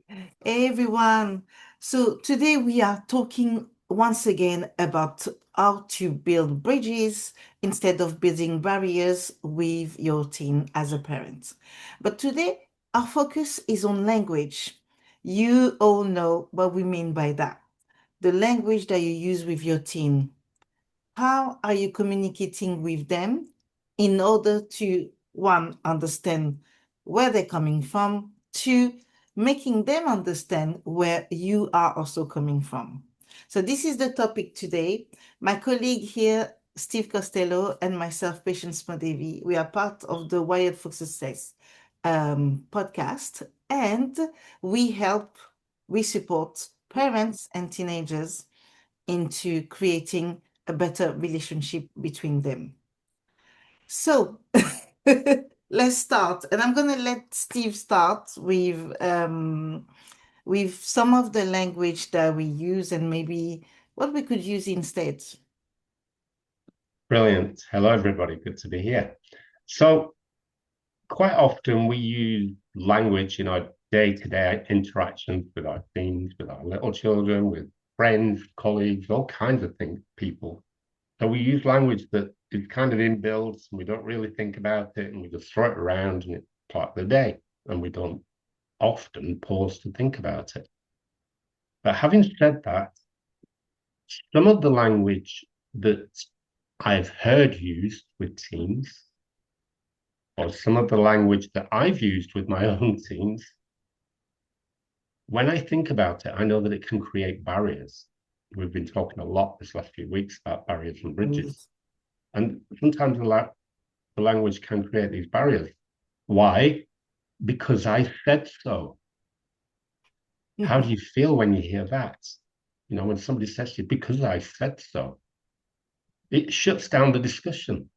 Hey everyone. So today we are talking once again about how to build bridges instead of building barriers with your teen as a parent. But today our focus is on language. You all know what we mean by that. The language that you use with your teen. How are you communicating with them in order to, one, understand where they're coming from, two, making them understand where you are also coming from? So, this is the topic today. My colleague here, Steve Costello, and myself, Patience Modevi, we are part of the Wired for Success podcast, and we help, we support parents and teenagers into creating a better relationship between them. So let's start. And I'm going to let Steve start with some of the language that we use and maybe what we could use instead. Brilliant. Hello, everybody. Good to be here. So, quite often we use language in our day-to-day interactions with our teens, with our little children, with friends, colleagues, all kinds of things, people. So we use language that is kind of inbuilt and we don't really think about it and we just throw it around and it's part of the day and we don't often pause to think about it. But having said that, some of the language that I've heard used with teens or some of the language that I've used with my own teams, when I think about it, I know that it can create barriers. We've been talking a lot this last few weeks about barriers and bridges. Yes. And sometimes the language can create these barriers. Why? Because I said so. How do you feel when you hear that? You know, when somebody says to you, because I said so, it shuts down the discussion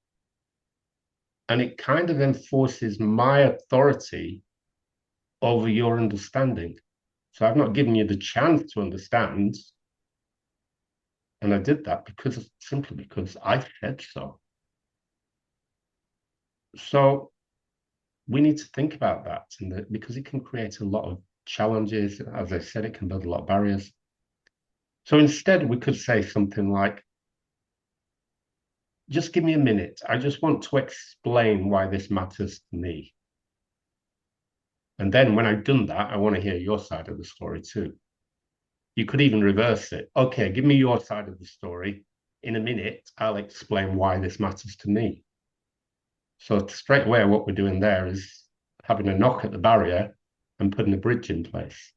and it kind of enforces my authority over your understanding. So I've not given you the chance to understand. And I did that simply because I said so. So we need to think about that because it can create a lot of challenges. As I said, it can build a lot of barriers. So instead, we could say something like, just give me a minute. I just want to explain why this matters to me. And then when I've done that, I want to hear your side of the story too. You could even reverse it. Okay, give me your side of the story. In a minute, I'll explain why this matters to me. So straight away, what we're doing there is having a knock at the barrier and putting a bridge in place.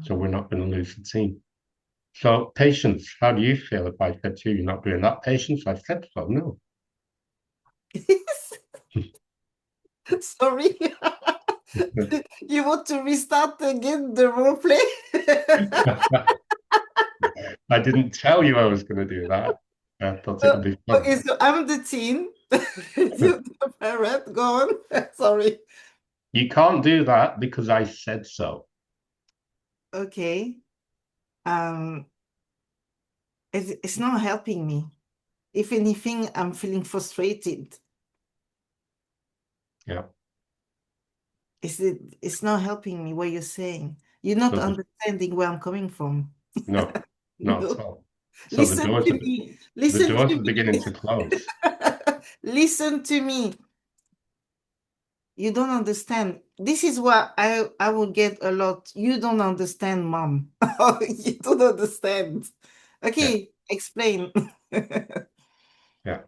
So we're not going to lose the team. So patience, how do you feel if I said to you, you're not doing that? Patience, I said so. No. Sorry. You want to restart again the role play? I didn't tell you I was going to do that. I thought it would be fun. Okay, so I'm the teen. You're the parent. Go on. Sorry. You can't do that because I said so. Okay. Um, it's not helping me. If anything, I'm feeling frustrated. Yeah. It's not helping me what you're saying. You're not So understanding where I'm coming from. no, not at No. all. So Listen to me. the Listen doors to are me. beginning to close. Listen to me. You don't understand. This is what I would get a lot. You don't understand, mom. You don't understand. Yeah. Okay, explain. Yeah.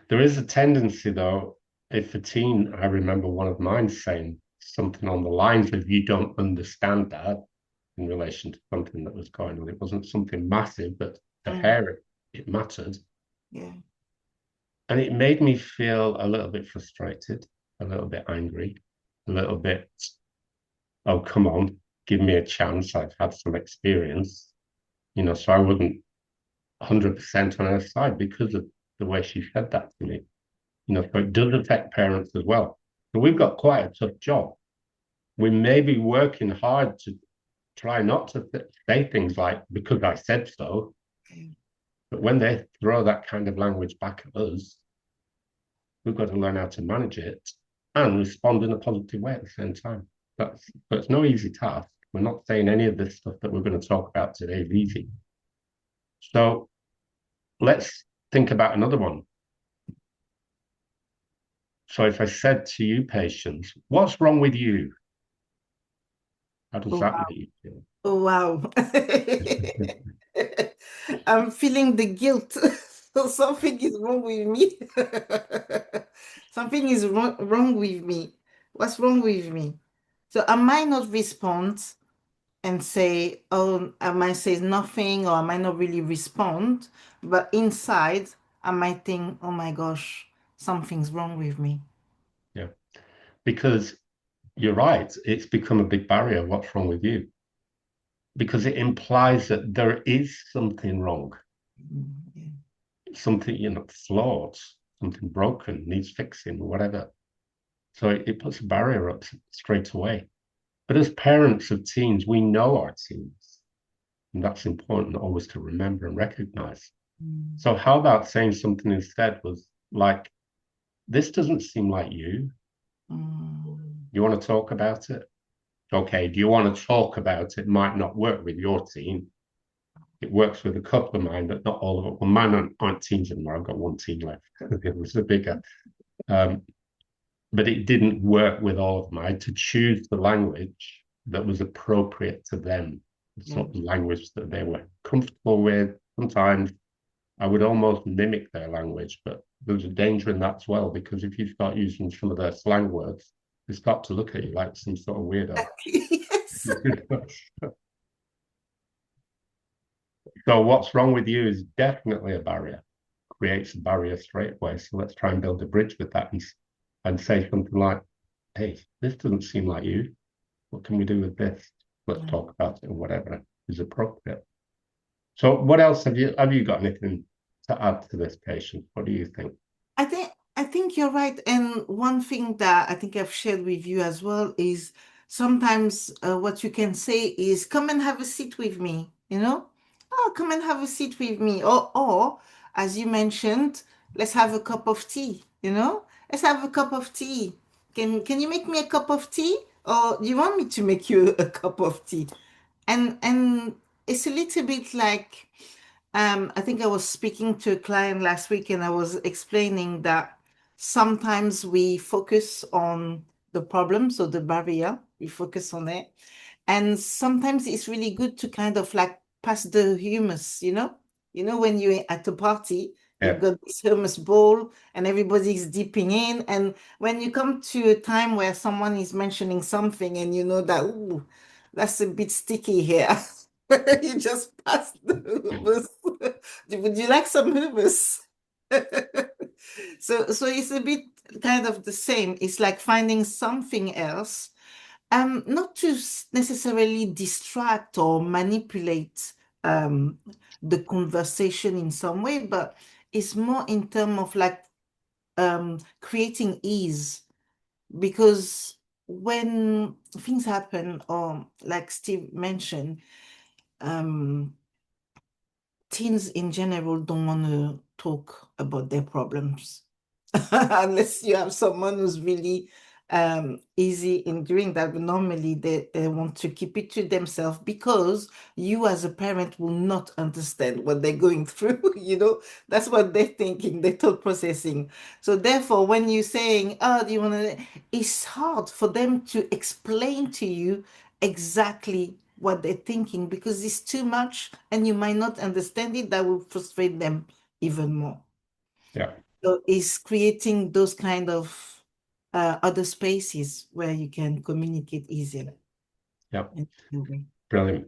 There is a tendency, though, if a teen, I remember one of mine saying something on the lines of, you don't understand that in relation to something that was going on. It wasn't something massive, but to Mm, her, it mattered. yeah. And it made me feel a little bit frustrated, a little bit angry, a little bit, oh, come on, give me a chance. I've had some experience, so I wasn't 100% on her side because of the way she said that to me. So it does affect parents as well. So we've got quite a tough job. We may be working hard to try not to say things like, because I said so, but when they throw that kind of language back at us, we've got to learn how to manage it and respond in a positive way at the same time. So it's no easy task, We're not saying any of this stuff that we're going to talk about today is easy. So let's think about another one. So if I said to you, patients, what's wrong with you? How does Oh, that wow. make you Oh, wow. feel? I'm feeling the guilt. So something is wrong with me. Something is wrong with me. What's wrong with me? So I might not respond and say, oh, I might say nothing or I might not really respond, but inside I might think, oh my gosh, something's wrong with me. Yeah, because you're right. It's become a big barrier. What's wrong with you? Because it implies that there is something wrong, Yeah. something, flawed, something broken, needs fixing, whatever. So it puts a barrier up straight away. But as parents of teens, we know our teens, and that's important always to remember and recognize. Mm. So how about saying something instead was like, this doesn't seem like you. Mm. You want to talk about it? Okay, do you want to talk about it? Might not work with your teen. It works with a couple of mine, but not all of them. Well, mine aren't teens anymore. I've got one teen left. It was a bigger. Um, but it didn't work with all of them. I had to choose the language that was appropriate to them, the Yeah. sort of language that they were comfortable with. Sometimes I would almost mimic their language, but there's a danger in that as well, because if you start using some of their slang words, they start to look at you like some sort of weirdo. Yes. So what's wrong with you is definitely a barrier, creates a barrier straight away. So let's try and build a bridge with that and say something like, hey, this doesn't seem like you. What can we do with this? Let's Yeah. talk about it or whatever is appropriate. So what else have you got anything to add to this, patient? What do you think? I think you're right. And one thing that I think I've shared with you as well is sometimes what you can say is, come and have a seat with me, you know? Oh, come and have a seat with me. Or as you mentioned, let's have a cup of tea, you know? Let's have a cup of tea. Can you make me a cup of tea? Or do you want me to make you a cup of tea? And it's a little bit like I think I was speaking to a client last week and I was explaining that sometimes we focus on the problem, so the barrier, we focus on it. And sometimes it's really good to kind of like pass the hummus, you know? You know, when you're at a party, you've Yeah, got this hummus bowl and everybody's dipping in. And when you come to a time where someone is mentioning something and you know that, ooh, that's a bit sticky here. You just pass the hummus. Would you like some hummus? So it's a bit kind of the same. It's like finding something else, not to necessarily distract or manipulate um the conversation in some way, but it's more in terms of like creating ease because when things happen, or like Steve mentioned, um teens in general don't want to talk about their problems unless you have someone who's really easy in doing that. But normally they want to keep it to themselves because you as a parent will not understand what they're going through. You know, that's what they're thinking, they're thought processing. So therefore, when you're saying, oh, do you want to, it's hard for them to explain to you exactly what they're thinking because it's too much and you might not understand it. That will frustrate them even more. yeah, So it's creating those kind of other spaces where you can communicate easier. yeah. in a way. Brilliant.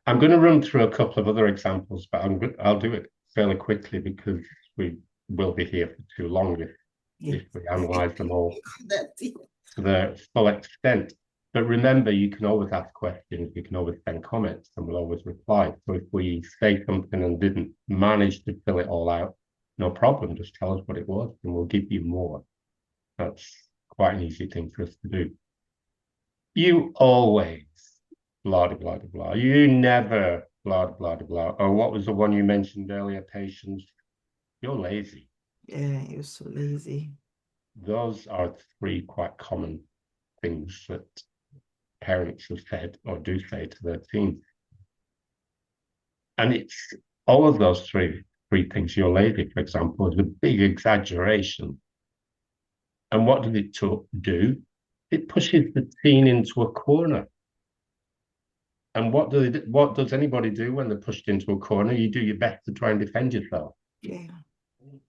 I'm going to run through a couple of other examples, but I'll do it fairly quickly because we will be here for too long Yeah. if we analyze them all That's it. to their full extent. But remember, you can always ask questions, you can always send comments, and we'll always reply. So if we say something and didn't manage to fill it all out, no problem, just tell us what it was and we'll give you more. That's quite an easy thing for us to do. You always blah blah blah blah. You never blah blah blah. Or what was the one you mentioned earlier, patience? You're lazy. Yeah, you're so lazy. Those are three quite common things that parents have said or do say to their teens. And it's all of those three things. You're lazy, for example, is a big exaggeration. And what does it do? It pushes the teen into a corner. And what does anybody do when they're pushed into a corner? You do your best to try and defend yourself. Yeah.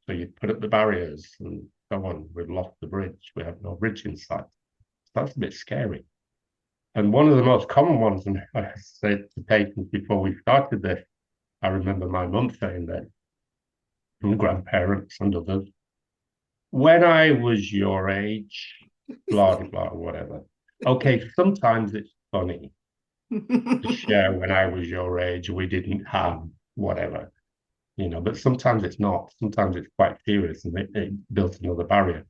So you put up the barriers and go on, we've lost the bridge. We have no bridge in sight. That's a bit scary. And one of the most common ones, and I said to patients before we started this, I remember my mum saying that, and grandparents and others, when I was your age, blah, blah, blah, whatever. Okay, sometimes it's funny to share when I was your age, we didn't have whatever, but sometimes it's not. Sometimes it's quite serious and it builds another barrier.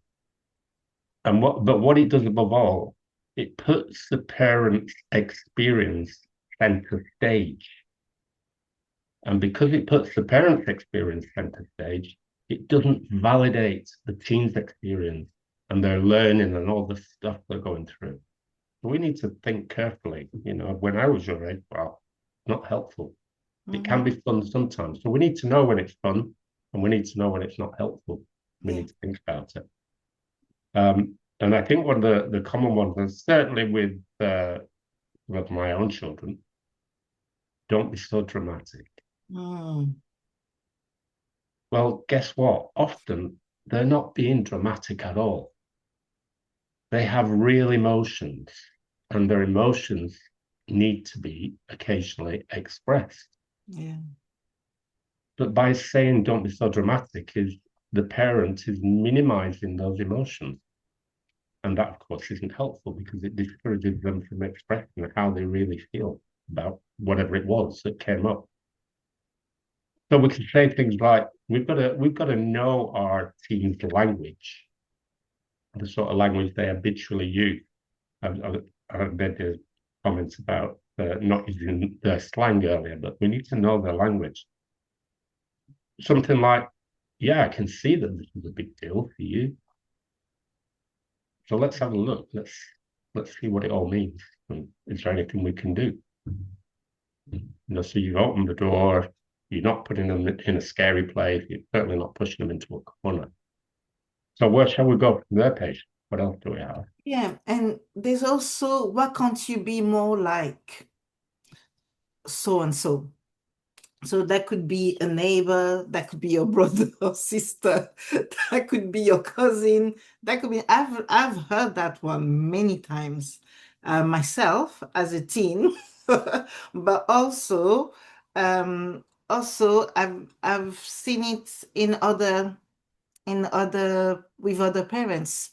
But what it does above all, it puts the parent's experience center stage. And because it puts the parent's experience center stage, it doesn't validate the teen's experience and their learning and all the stuff they're going through. So we need to think carefully. When I was your age, well, not helpful. It can Hmm. be fun sometimes. So we need to know when it's fun and we need to know when it's not helpful. We Yeah. need to think about it. And I think one of the common ones, and certainly with my own children, don't be so dramatic. Mm. Well, guess what? Often they're not being dramatic at all. They have real emotions, and their emotions need to be occasionally expressed. Yeah. But by saying don't be so dramatic, is the parent is minimizing those emotions. And that, of course, isn't helpful because it discourages them from expressing how they really feel about whatever it was that came up. So we can say things like, we've got to know our team's language, the sort of language they habitually use. I read the comments about not using their slang earlier, but we need to know their language. Something like, yeah, I can see that this is a big deal for you. So let's have a look. Let's see what it all means. And is there anything we can do? So you open the door, you're not putting them in a scary place, you're certainly not pushing them into a corner. So where shall we go from there, patient? What else do we have? Yeah. And there's also, why can't you be more like so and so? So that could be a neighbor, that could be your brother or sister, that could be your cousin, that could be, I've heard that one many times myself as a teen, but also I've seen it with other parents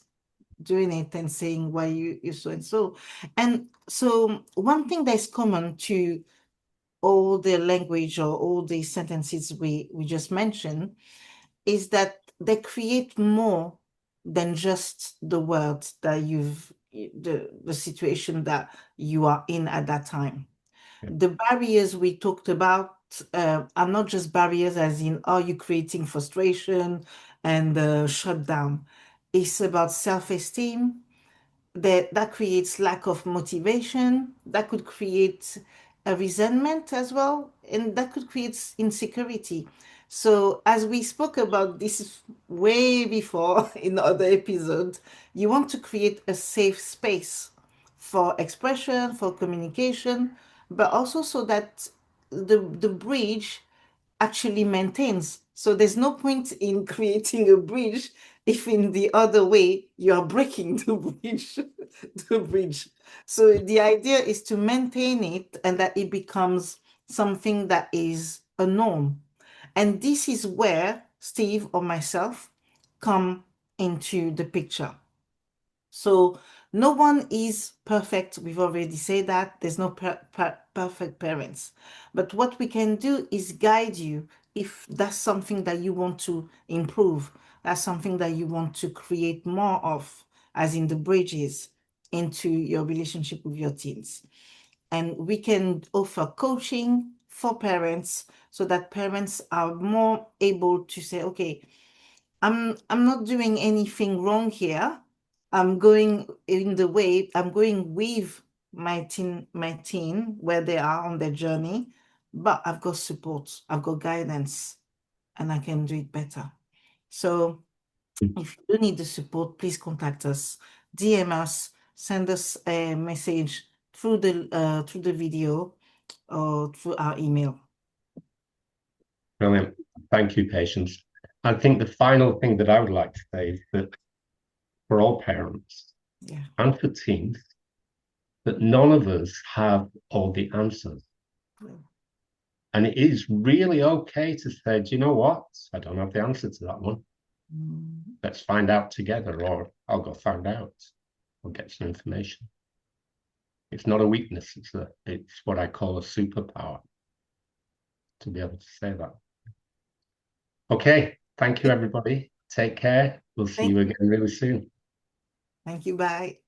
doing it and saying why you so and so. And so one thing that is common to all the language or all the sentences we just mentioned is that they create more than just the words that the situation that you are in at that time. Yeah, The barriers we talked about are not just barriers as in are you creating frustration and shutdown. It's about self-esteem, that creates lack of motivation, that could create a resentment as well, and that could create insecurity. So as we spoke about this way before in other episodes, you want to create a safe space for expression, for communication, but also so that the bridge actually maintains. So there's no point in creating a bridge if in the other way you are breaking the bridge, the bridge. So the idea is to maintain it and that it becomes something that is a norm. And this is where Steve or myself come into the picture. So no one is perfect. We've already said that. There's no perfect parents. But what we can do is guide you if that's something that you want to improve. That's something that you want to create more of, as in the bridges into your relationship with your teens. And we can offer coaching for parents so that parents are more able to say, okay, I'm not doing anything wrong here. I'm going in the way, I'm going with my teen where they are on their journey, but I've got support, I've got guidance, and I can do it better. So if you do need the support, please contact us, DM us, send us a message through the video or through our email. Brilliant. Thank you, Patience. I think the final thing that I would like to say is that for all parents Yeah. and for teens, that none of us have all the answers. And it is really okay to say, do you know what? I don't have the answer to that one. Mm. Let's find out together, or I'll go find out. I'll get some information. It's not a weakness, it's what I call a superpower to be able to say that. Okay, thank you, everybody. Take care. We'll see Thank you you. again really soon. Thank you. Bye.